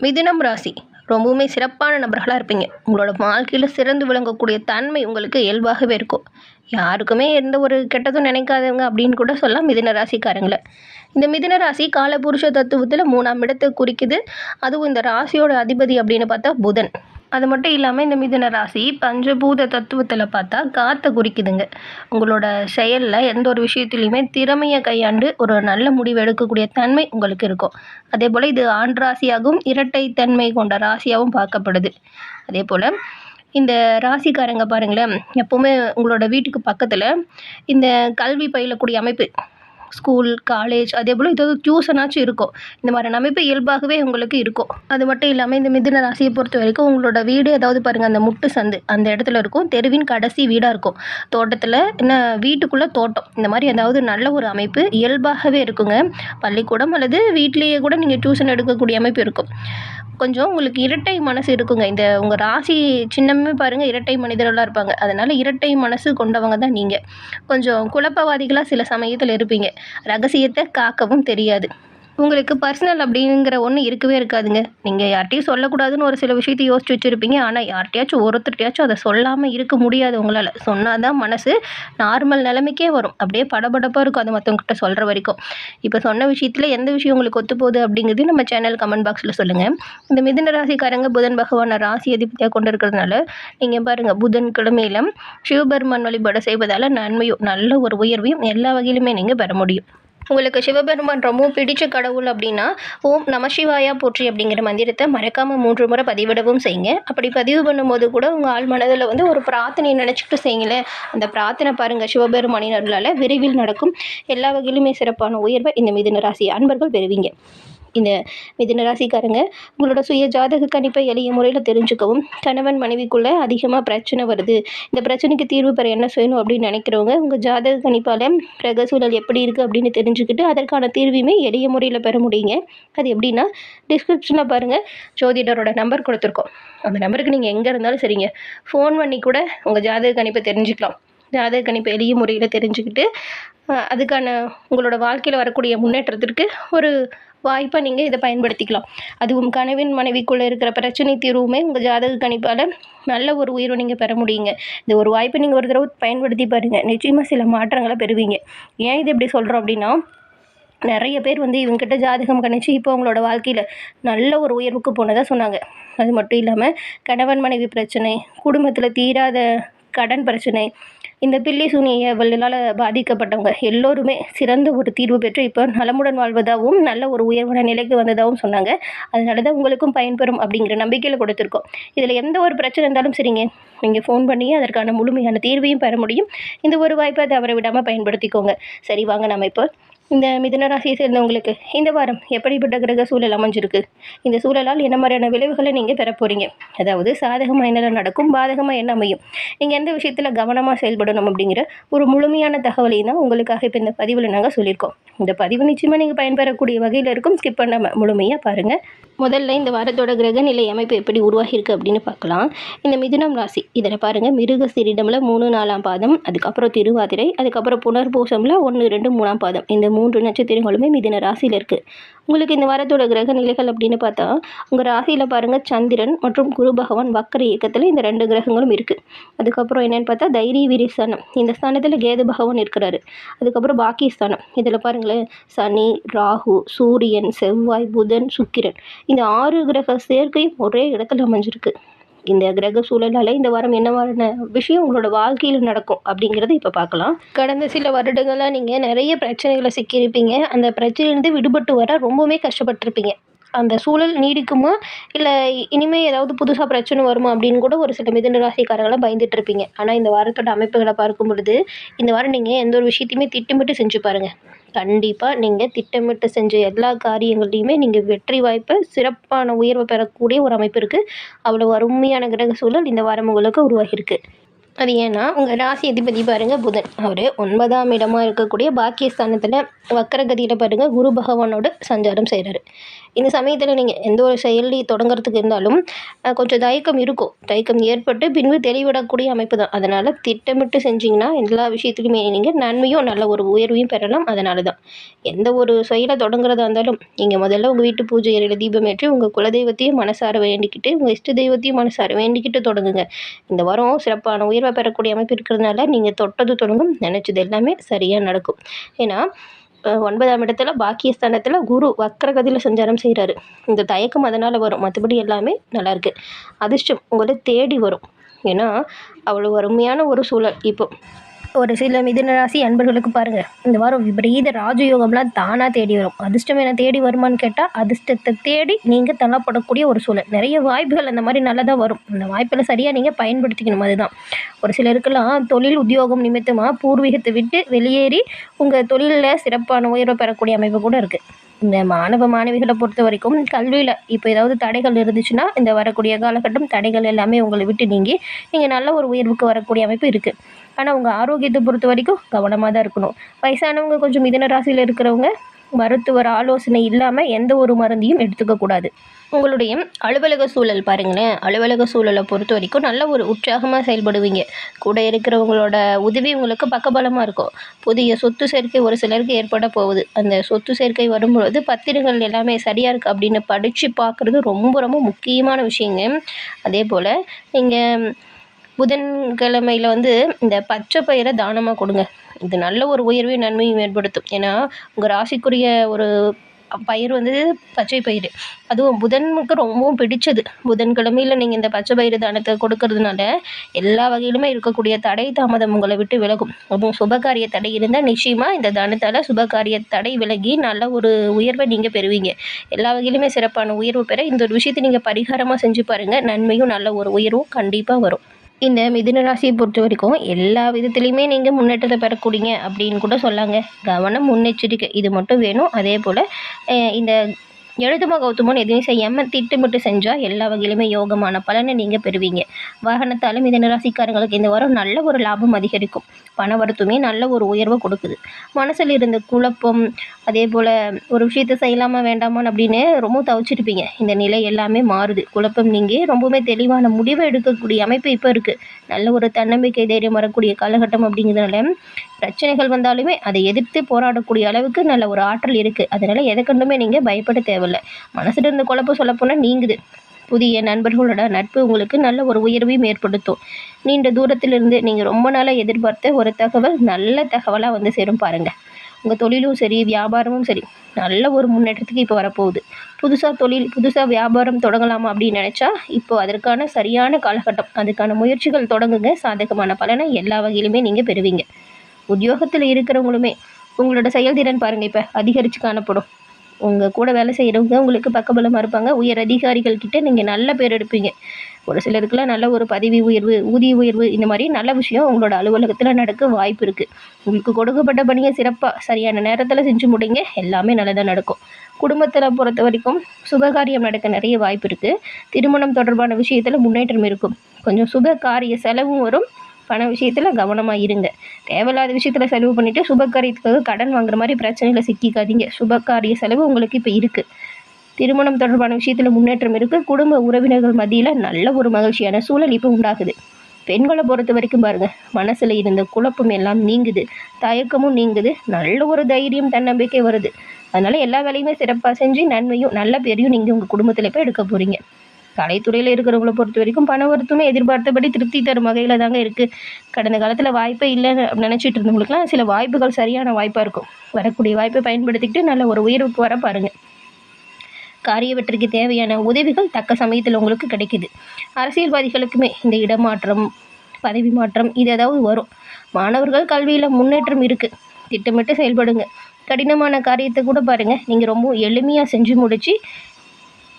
மிதுனம் ராசி ரொம்பவுமே சிறப்பான நபர்களாக இருப்பீங்க. உங்களோட வாழ்க்கையில் சிறந்து விளங்கக்கூடிய தன்மை உங்களுக்கு இயல்பாகவே இருக்கும். யாருக்குமே எந்த ஒரு கெட்டதும் நினைக்காதவங்க அப்படின்னு கூட சொல்லலாம் மிதுன ராசிக்காரங்களை. இந்த மிதுன ராசி காலபுருஷ தத்துவத்தில் 3ஆம் இடத்தை குறிக்குது. அதுவும் இந்த ராசியோட அதிபதி அப்படின்னு பார்த்தா புதன். அது மட்டும் இல்லாமல் இந்த மிதுன ராசி பஞ்சபூத தத்துவத்தில் பார்த்தா காற்றை குறிக்குதுங்க. உங்களோட செயலில் எந்த ஒரு விஷயத்துலையுமே திறமையை கையாண்டு ஒரு நல்ல முடிவு எடுக்கக்கூடிய தன்மை உங்களுக்கு இருக்கும். அதே போல் இது ஆண் ராசியாகவும் இரட்டை தன்மை கொண்ட ராசியாகவும் பார்க்கப்படுது. அதே போல் இந்த ராசிக்காரங்க பாருங்களேன், எப்போவுமே உங்களோட வீட்டுக்கு பக்கத்தில் இந்த கல்வி பயிலக்கூடிய அமைப்பு, ஸ்கூல், காலேஜ், அதே போல் ஏதாவது டியூஷனாச்சும் இருக்கும். இந்த மாதிரி அமைப்பு இயல்பாகவே உங்களுக்கு இருக்கும். அது மட்டும் இல்லாமல் இந்த மிதுன ராசியை பொறுத்த வரைக்கும் உங்களோட வீடு ஏதாவது பாருங்கள், அந்த முட்டு சந்து அந்த இடத்துல இருக்கும். தெருவின் கடைசி வீடாக இருக்கும். தோட்டத்தில் என்ன வீட்டுக்குள்ளே தோட்டம், இந்த மாதிரி ஏதாவது நல்ல ஒரு அமைப்பு இயல்பாகவே இருக்குங்க. பள்ளிக்கூடம் அல்லது வீட்டிலேயே கூட நீங்கள் டியூஷன் எடுக்கக்கூடிய அமைப்பு இருக்கும். கொஞ்சம் உங்களுக்கு இரட்டை மனசு இருக்குங்க. இந்த உங்கள் ராசி சின்னமே பாருங்கள், இரட்டை மனிதர்களாக இருப்பாங்க. அதனால் இரட்டை மனசு கொண்டவங்க தான் நீங்கள். கொஞ்சம் குழப்பவாதிகளாக சில சமயத்தில் இருப்பீங்க. ரகசியத்தை காக்கவும் தெரியாது. உங்களுக்கு பர்சனல் அப்படிங்கிற ஒன்று இருக்கவே இருக்காதுங்க. நீங்கள் யார்கிட்டையும் சொல்லக்கூடாதுன்னு ஒரு சில விஷயத்தை யோசிச்சு வச்சுருப்பீங்க. ஆனால் யார்கிட்டையாச்சும் ஒருத்தர்கிட்டையாச்சும் அதை சொல்லாமல் இருக்க முடியாது உங்களால். சொன்னால் தான் மனசு நார்மல் நிலைமைக்கே வரும். அப்படியே படபடப்பாக இருக்கும் அது மற்றவங்ககிட்ட சொல்கிற வரைக்கும். இப்போ சொன்ன விஷயத்தில் எந்த விஷயம் உங்களுக்கு ஒத்து போகுது அப்படிங்கிறது நம்ம சேனல் கமெண்ட் பாக்ஸில் சொல்லுங்கள். இந்த மிதுன ராசிக்காரங்க புதன் பகவானை ராசி அதிபதியாக கொண்டு இருக்கிறதுனால நீங்கள் பாருங்கள், புதன் கிழமையில் சிவபெருமான் வழிபாடு செய்வதால் நன்மையும் நல்ல ஒரு உயர்வையும் எல்லா வகையிலுமே நீங்கள் பெற முடியும். உங்களுக்கு சிவபெருமான் ரொம்பவும் பிடிச்ச கடவுள் அப்படின்னா ஓம் நமசிவாயா போற்றி அப்படிங்கிற மந்திரத்தை மறக்காமல் 3 முறை பதிவிடவும் செய்யுங்க. அப்படி பதிவு பண்ணும்போது கூட உங்கள் ஆள் மனதில் ஒரு பிரார்த்தனை நினச்சிக்கிட்டு செய்யுங்களேன். அந்த பிரார்த்தனை பாருங்கள், சிவபெருமானின் அருளால் விரைவில் நடக்கும். எல்லா வகையிலுமே சிறப்பான உயர்வை இந்த மிதுன ராசி அன்பர்கள் பெறுவீங்க. இந்த மிதுன ராசிக்காரங்க உங்களோட சுய ஜாதக கணிப்பை எளிய முறையில் தெரிஞ்சுக்கவும், கணவன் மனைவிக்குள்ளே அதிகமாக பிரச்சனை வருது, இந்த பிரச்சனைக்கு தீர்வு பெற என்ன செய்யணும் அப்படின்னு நினைக்கிறவங்க உங்கள் ஜாதக கணிப்பால் கிரக சூழல் எப்படி இருக்குது அப்படின்னு தெரிஞ்சுக்கிட்டு அதற்கான தீர்வையுமே எளிய முறையில் பெற முடியுங்க. அது எப்படின்னா, டிஸ்கிரிப்ஷனில் பாருங்கள், ஜோதிடரோட நம்பர் கொடுத்துருக்கோம். அந்த நம்பருக்கு நீங்கள் எங்கே இருந்தாலும் சரிங்க, ஃபோன் பண்ணி கூட உங்கள் ஜாதக கணிப்பை தெரிஞ்சுக்கலாம். ஜாதக கணிப்பை எளிய முறையில் தெரிஞ்சுக்கிட்டு அதுக்கான உங்களோட வாழ்க்கையில் வரக்கூடிய முன்னேற்றத்திற்கு ஒரு வாய்ப்பை நீங்கள் இதை பயன்படுத்திக்கலாம். அதுவும் கணவன் மனைவிக்குள்ளே இருக்கிற பிரச்சனை தீர்வுமே உங்கள் ஜாதக கணிப்பால் நல்ல ஒரு உயர்வை நீங்கள் பெற முடியுங்க. இந்த ஒரு வாய்ப்பை நீங்கள் ஒரு தடவை பயன்படுத்தி பாருங்கள், நிச்சயமாக சில மாற்றங்களை பெறுவீங்க. ஏன் இது எப்படி சொல்கிறோம் அப்படின்னா, நிறைய பேர் இவங்ககிட்ட ஜாதகம் கணிச்சு இப்போ அவங்களோட வாழ்க்கையில் நல்ல ஒரு உயர்வுக்கு போனதாக சொன்னாங்க. அது மட்டும் இல்லாமல் கணவன் மனைவி பிரச்சனை, குடும்பத்தில் தீராத கடன் பிரச்சனை, இந்த பில்லி சூனியவர்களால் பாதிக்கப்பட்டவங்க எல்லோருமே சிறந்த ஒரு தீர்வு பெற்று இப்போ நலமுடன் வாழ்வதாகவும் நல்ல ஒரு உயர்வான நிலைக்கு வந்ததாகவும் சொன்னாங்க. அதனால தான் உங்களுக்கும் பயன்பெறும் அப்படிங்கிற நம்பிக்கையில் கொடுத்துருக்கோம். இதில் எந்த ஒரு பிரச்சனை இருந்தாலும் சரிங்க, நீங்கள் ஃபோன் பண்ணி அதற்கான முழுமையான தீர்வையும் பெற முடியும். இந்த ஒரு வாய்ப்பை தவற விடாமல் பயன்படுத்திக்கோங்க. சரி, வாங்க நம்ம இப்போ இந்த மிதுன ராசியை சேர்ந்தவங்களுக்கு இந்த வாரம் எப்படிப்பட்ட கிரக சூழல் அமைஞ்சிருக்கு, இந்த சூழலால் என்ன மாதிரியான விளைவுகளை நீங்கள் பெற போகிறீங்க, அதாவது சாதகமாக என்ன நடக்கும், பாதகமாக என்ன அமையும், நீங்கள் எந்த விஷயத்தில் கவனமாக செயல்படணும் அப்படிங்கிற ஒரு முழுமையான தகவலையும் தான் உங்களுக்காக இப்போ இந்த பதிவில் நாங்கள் சொல்லியிருக்கோம். இந்த பதிவு நிச்சயமாக நீங்கள் பயன்பெறக்கூடிய வகையில் இருக்கும். ஸ்கிப் பண்ணாமல் முழுமையாக பாருங்கள். முதல்ல இந்த வாரத்தோட கிரக நிலை அமைப்பு எப்படி உருவாகியிருக்கு அப்படின்னு பார்க்கலாம். இந்த மிதுனம் ராசி இதில் பாருங்கள், மிருக சீரிடமில் 3, 4ஆம் பாதம், அதுக்கப்புறம் திருவாதிரை, அதுக்கப்புறம் புனர்பூசமில் 1, 2, 3ஆம் பாதம், இந்த 3 நட்சத்திரங்களுமே மிதுன ராசியில் இருக்குது. உங்களுக்கு இந்த வாரத்தோட கிரக நிலைகள் அப்படின்னு பார்த்தா, உங்கள் ராசியில் பாருங்கள், சந்திரன் மற்றும் குரு பகவான் வக்கர இயக்கத்தில் இந்த 2 கிரகங்களும் இருக்குது. அதுக்கப்புறம் என்னென்னு பார்த்தா தைரிய வீரிய ஸ்தானம், இந்த ஸ்தானத்தில் கேது பகவான் இருக்கிறாரு. அதுக்கப்புறம் பாக்கிய ஸ்தானம், இதில் பாருங்களேன், சனி, ராகு, சூரியன், செவ்வாய், புதன், சுக்கிரன், இந்த 6 கிரக சேர்க்கையும் ஒரே இடத்துல அமைஞ்சிருக்கு. இந்த கிரக சூழலால் இந்த வாரம் என்னவான விஷயம் உங்களோட வாழ்க்கையில் நடக்கும் அப்படிங்கிறத இப்போ பார்க்கலாம். கடந்த சில வருடங்களாக நீங்கள் நிறைய பிரச்சனைகளை சிக்கியிருப்பீங்க. அந்த பிரச்சனையிலேருந்து விடுபட்டு வர ரொம்பவுமே கஷ்டப்பட்டிருப்பீங்க. அந்த சூழல் நீடிக்குமா, இல்லை இனிமேல் ஏதாவது புதுசாக பிரச்சனை வருமா அப்படின்னு கூட ஒரு சில மிதுன ராசிக்காரங்களாம் பயந்துட்டு இருப்பீங்க. ஆனால் இந்த வாரத்தோட அமைப்புகளை பார்க்கும் பொழுது இந்த வாரம் நீங்கள் எந்த ஒரு விஷயத்தையுமே திட்டமிட்டு செஞ்சு பாருங்கள். கண்டிப்பாக நீங்கள் திட்டமிட்டு செஞ்ச எல்லா காரியங்கள்லையுமே நீங்கள் வெற்றி வாய்ப்பை, சிறப்பான உயர்வை பெறக்கூடிய ஒரு அமைப்பு இருக்குது. அவ்வளோ அருமையான கிரக சூழல் இந்த வாரம் உங்களுக்கு உருவாகியிருக்கு. அது ஏன்னா உங்கள் ராசி அதிபதி பாருங்கள் புதன், அவர் 9ஆம் இடமாக இருக்கக்கூடிய பாக்கியஸ்தானத்தில் வக்கரகதியில் பாருங்கள் குரு பகவானோட சஞ்சாரம் செய்கிறாரு. இந்த சமயத்தில் நீங்கள் எந்த ஒரு செயலி தொடங்குறதுக்கு இருந்தாலும் கொஞ்சம் தயக்கம் இருக்கும். தயக்கம் ஏற்பட்டு பின்பு தெளிவிடக்கூடிய அமைப்பு தான். அதனால் திட்டமிட்டு செஞ்சிங்கன்னா எல்லா விஷயத்துலையுமே நீங்கள் நன்மையும் நல்ல ஒரு உயர்வையும் பெறலாம். அதனால தான் எந்த ஒரு செயலை தொடங்குறதா இருந்தாலும் நீங்கள் முதல்ல உங்கள் வீட்டு பூஜை அறையில் தீபமேற்றி உங்கள் குலதெய்வத்தையும் மனசார வேண்டிக்கிட்டு உங்கள் இஷ்ட தெய்வத்தையும் மனசார வேண்டிக்கிட்டு தொடங்குங்க. இந்த வாரம் சிறப்பான உயர்வை பெறக்கூடிய அமைப்பு இருக்கிறதுனால நீங்கள் தொட்டது தொடங்கும் நினச்சது எல்லாமே சரியாக நடக்கும். ஏன்னா 9ஆம் இடத்துல பாக்கியஸ்தானத்தில் குரு வக்ரகதியில் சஞ்சாரம் செய்கிறாரு. இந்த தயக்கம் அதனால் வரும். மற்றபடி எல்லாமே நல்லாயிருக்கு. அதிர்ஷ்டம் உங்களை தேடி வரும். ஏன்னா அவ்வளோ அருமையான ஒரு சூழல். இப்போ ஒரு சில மிதுன ராசி அன்பர்களுக்கு பாருங்கள், இந்த வாரம் விபரீத ராஜயோகம்லாம் தானாக தேடி வரும். அதிர்ஷ்டம் என தேடி வருமானு கேட்டால் அதிர்ஷ்டத்தை தேடி நீங்கள் தள்ளப்படக்கூடிய ஒரு சூழல். நிறைய வாய்ப்புகள் அந்த மாதிரி நல்லதாக வரும். அந்த வாய்ப்பில் சரியாக நீங்கள் பயன்படுத்திக்கணும். அதுதான் ஒரு சிலருக்கெல்லாம் தொழில் உத்தியோகம் நிமித்தமாக பூர்வீகத்தை விட்டு வெளியேறி உங்கள் தொழிலில் சிறப்பான உயர்வை பெறக்கூடிய அமைப்பு கூட இருக்குது. இந்த மாணவ மாணவிகளை பொறுத்த வரைக்கும் கல்வியில் இப்போ ஏதாவது தடைகள் இருந்துச்சுன்னா இந்த வரக்கூடிய காலகட்டம் தடைகள் எல்லாமே உங்களை விட்டு நீங்கி நீங்கள் நல்ல ஒரு உயர்வுக்கு வரக்கூடிய அமைப்பு இருக்குது. ஆனால் உங்கள் ஆரோக்கியத்தை பொறுத்த வரைக்கும் கவனமாக தான் இருக்கணும். வயசானவங்க கொஞ்சம் மிதுன ராசியில் இருக்கிறவங்க மருத்துவர் ஆலோசனை இல்லாமல் எந்த ஒரு மருந்தையும் எடுத்துக்கக்கூடாது. உங்களுடைய அலுவலக சூழல் பாருங்களேன். அலுவலக சூழலை பொறுத்த வரைக்கும் நல்ல ஒரு உற்சாகமாக செயல்படுவீங்க. கூட இருக்கிறவங்களோட உதவி உங்களுக்கு பக்கபலமாக இருக்கும். புதிய சொத்து சேர்க்கை ஒரு சிலருக்கு ஏற்பட போகுது. அந்த சொத்து சேர்க்கை வரும்பொழுது பத்திரங்கள் எல்லாமே சரியாக இருக்குது அப்படின்னு படித்து பார்க்குறது ரொம்ப ரொம்ப முக்கியமான விஷயங்க. அதே போல் நீங்கள் புதன்கிழமையில் இந்த பச்சை பயிரை தானமாக கொடுங்க. இது நல்ல ஒரு உயர்வையும் நன்மையும் ஏற்படுத்தும். ஏன்னா உங்கள் ராசிக்குரிய ஒரு பயிர் பச்சை பயிறு. அதுவும் புதனுக்கு ரொம்பவும் பிடிச்சது. புதன்கிழமையில் நீங்கள் இந்த பச்சை பயிறு தானத்தை கொடுக்கறதுனால எல்லா வகையிலுமே இருக்கக்கூடிய தடை தாமதம் உங்களை விட்டு விலகும். அதுவும் சுபகாரிய தடை இருந்தால் நிச்சயமாக இந்த தானத்தால் சுபகாரிய தடை விலகி நல்ல ஒரு உயர்வை நீங்கள் பெறுவீங்க. எல்லா வகையிலுமே சிறப்பான உயர்வு பெற இந்த ஒரு விஷயத்தை நீங்கள் பரிகாரமாக செஞ்சு பாருங்கள். நன்மையும் நல்ல ஒரு உயர்வும் கண்டிப்பாக வரும். இந்த மிதுன ராசியை பொறுத்த வரைக்கும் எல்லா விதத்துலேயுமே நீங்கள் முன்னேற்றத்தை பெறக்கூடியங்க அப்படின்னு கூட சொல்லாங்க. கவனம், முன்னெச்சரிக்கை இது மட்டும் வேணும். அதே போல் இந்த எழுதுமோ கௌதமோன்னு எதுவும் செய்யாமல் திட்டமிட்டு செஞ்சால் எல்லா வகையிலுமே யோகமான பலனை நீங்கள் பெறுவீங்க. வாகனத்தாலும் மிதுன ராசிக்காரங்களுக்கு இந்த வாரம் நல்ல ஒரு லாபம் அதிகரிக்கும். பண வரத்துமே நல்ல ஒரு உயர்வை கொடுக்குது. மனசில் இருந்த குழப்பம், அதே போல் ஒரு விஷயத்தை செய்யலாமா வேண்டாமான்னு அப்படின்னு ரொம்ப தவிச்சிருப்பீங்க. இந்த நிலை எல்லாமே மாறுது. குழப்பம் நீங்கள் ரொம்பவுமே தெளிவான முடிவை எடுக்கக்கூடிய அமைப்பு இப்போ இருக்குது. நல்ல ஒரு தன்னம்பிக்கை தைரியம் வரக்கூடிய காலகட்டம் அப்படிங்கிறதுனால பிரச்சனைகள் வந்தாலுமே அதை எதிர்த்து போராடக்கூடிய அளவுக்கு நல்ல ஒரு ஆற்றல் இருக்குது. அதனால் எதை கண்டுமே நீங்கள் பயப்பட தேவையில்லை. மனசில் இருந்த குழப்பம் சொல்லப்போனால் நீங்குது. புதிய நண்பர்களோட நட்பு உங்களுக்கு நல்ல ஒரு உயர்வையும் ஏற்படுத்தும். நீண்ட தூரத்திலிருந்து நீங்கள் ரொம்ப நாளாக எதிர்பார்த்த ஒரு தகவல் நல்ல தகவலாக சேரும் பாருங்கள். உங்கள் தொழிலும் சரி, வியாபாரமும் சரி, நல்ல ஒரு முன்னேற்றத்துக்கு இப்போ வரப்போகுது. புதுசாக வியாபாரம் தொடங்கலாமா அப்படின்னு நினச்சா இப்போ அதற்கான சரியான காலகட்டம். அதுக்கான முயற்சிகள் தொடங்குங்க. சாதகமான பலனை எல்லா வகையிலுமே நீங்கள் பெறுவீங்க. உத்தியோகத்தில் இருக்கிறவங்களுமே உங்களோட செயல்திறன் பாருங்கள் இப்போ அதிகரித்து காணப்படும். உங்கள் கூட வேலை செய்கிறவங்க உங்களுக்கு பக்கபலமாக இருப்பாங்க. உயர் அதிகாரிகள் கிட்ட நீங்கள் நல்ல பேர் எடுப்பீங்க. ஒரு சிலருக்குலாம் நல்ல ஒரு பதவி உயர்வு, ஊதிய உயர்வு இந்த மாதிரி நல்ல விஷயம் உங்களோட அலுவலகத்தில் நடக்க வாய்ப்பு இருக்குது. உங்களுக்கு கொடுக்கப்பட்ட பணியை சிறப்பாக சரியான நேரத்தில் செஞ்சு முடிங்க. எல்லாமே நல்லதாக நடக்கும். குடும்பத்தில் பொறுத்த வரைக்கும் சுபகாரியம் நடக்க நிறைய வாய்ப்பு இருக்குது. திருமணம் தொடர்பான விஷயத்தில் முன்னேற்றம் இருக்கும். கொஞ்சம் சுப காரிய செலவும் வரும். பண விஷயத்தில் கவனமாக இருங்க. தேவையில்லாத விஷயத்தில் செலவு பண்ணிவிட்டு சுபகாரியத்துக்காக கடன் வாங்குற மாதிரி பிரச்சனையில் சிக்கிக்காதீங்க. சுபகாரிய செலவு உங்களுக்கு இப்போ இருக்குது. திருமணம் தொடர்பான விஷயத்தில் முன்னேற்றம் இருக்குது. குடும்ப உறவினர்கள் மத்தியில் நல்ல ஒரு மகிழ்ச்சியான சூழல் இப்போ உண்டாகுது. பெண்களை பொறுத்த வரைக்கும் பாருங்கள், மனசில் இருந்த குழப்பம் எல்லாம் நீங்குது. தயக்கமும் நீங்குது. நல்ல ஒரு தைரியம், தன்னம்பிக்கை வருது. அதனால் எல்லா வேலையுமே சிறப்பாக செஞ்சு நன்மையும் நல்ல பேரையும் நீங்கள் உங்கள் குடும்பத்தில் போய் எடுக்க போகிறீங்க. கலைத்துறையில் இருக்கிறவங்கள பொறுத்த வரைக்கும் பண வரத்துமே எதிர்பார்த்தபடி திருப்தி தரும் வகையில் தாங்க இருக்குது. கடந்த காலத்தில் வாய்ப்பே இல்லைன்னு நினச்சிட்டு இருந்தவங்களுக்குலாம் சில வாய்ப்புகள் சரியான வாய்ப்பாக இருக்கும். வரக்கூடிய வாய்ப்பை பயன்படுத்திக்கிட்டு நல்ல ஒரு உயர்வுக்கு வர பாருங்கள். காரிய வெற்றிக்கு தேவையான உதவிகள் தக்க சமயத்தில் உங்களுக்கு கிடைக்குது. அரசியல்வாதிகளுக்குமே இந்த இடமாற்றம், பதவி மாற்றம் இது ஏதாவது வரும். மாணவர்கள் கல்வியில் முன்னேற்றம் இருக்குது. திட்டமிட்டு செயல்படுங்க. கடினமான காரியத்தை கூட பாருங்கள், நீங்கள் ரொம்ப எளிமையாக செஞ்சு முடித்து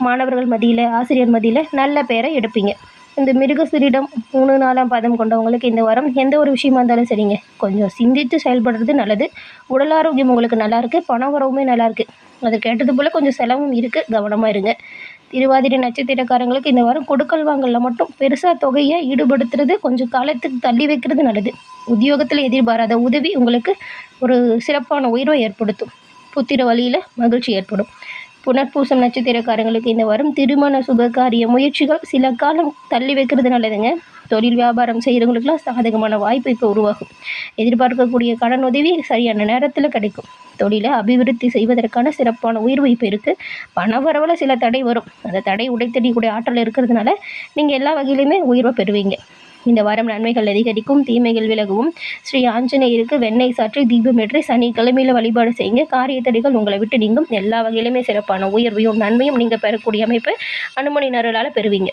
மாணவர்கள் மத்தியில், ஆசிரியர் மத்தியில் நல்ல பேரை எடுப்பீங்க. இந்த மிருகசீரிடம் 3, 4ஆம் பாதம் கொண்டவங்களுக்கு இந்த வாரம் எந்த ஒரு விஷயமா இருந்தாலும் சரிங்க, கொஞ்சம் சிந்தித்து செயல்படுறது நல்லது. உடல் ஆரோக்கியம் உங்களுக்கு நல்லாயிருக்கு. பண வரவுமே நல்லாயிருக்கு. அது கேட்டது போல் கொஞ்சம் செலவும் இருக்குது. கவனமாக இருங்க. திருவாதிரை நட்சத்திரக்காரங்களுக்கு இந்த வாரம் கொடுக்கல் வாங்கலில் மட்டும் பெருசாக தொகையை ஈடுபடுத்துறது கொஞ்சம் காலத்துக்கு தள்ளி வைக்கிறது நல்லது. உத்தியோகத்தில் எதிர்பாராத உதவி உங்களுக்கு ஒரு சிறப்பான உயர்வை ஏற்படுத்தும். புத்திர வழியில் மகிழ்ச்சி ஏற்படும். புனர்பூசம் நட்சத்திரக்காரங்களுக்கு இந்த வாரம் திருமண சுபகாரிய முயற்சிகள் சில காலம் தள்ளி வைக்கிறது நல்லதுங்க. தொழில் வியாபாரம் செய்கிறவங்களுக்குலாம் சாதகமான வாய்ப்பு இப்போ உருவாகும். எதிர்பார்க்கக்கூடிய கடன் உதவி சரியான நேரத்தில் கிடைக்கும். தொழிலை அபிவிருத்தி செய்வதற்கான சிறப்பான உயர்வு இப்போ இருக்குது. பண வரவில் சில தடை வரும். அந்த தடை உடைத்தடிக்கூடிய ஆற்றல் இருக்கிறதுனால நீங்கள் எல்லா வகையிலுமே உயர்வை பெறுவீங்க. இந்த வாரம் நன்மைகள் அதிகரிக்கும், தீமைகள் விலகவும். ஸ்ரீ ஆஞ்சநேயருக்கு வெண்ணெய் சாற்றி தீபமேற்றி சனிக்கிழமையில் வழிபாடு செய்யுங்க. காரிய தடைகள் உங்களை விட்டு நீங்கும். எல்லா வகையிலுமே சிறப்பான உயர்வையும் நன்மையும் நீங்கள் பெறக்கூடிய அமைப்பு அனுமனின் அருளால் பெறுவீங்க.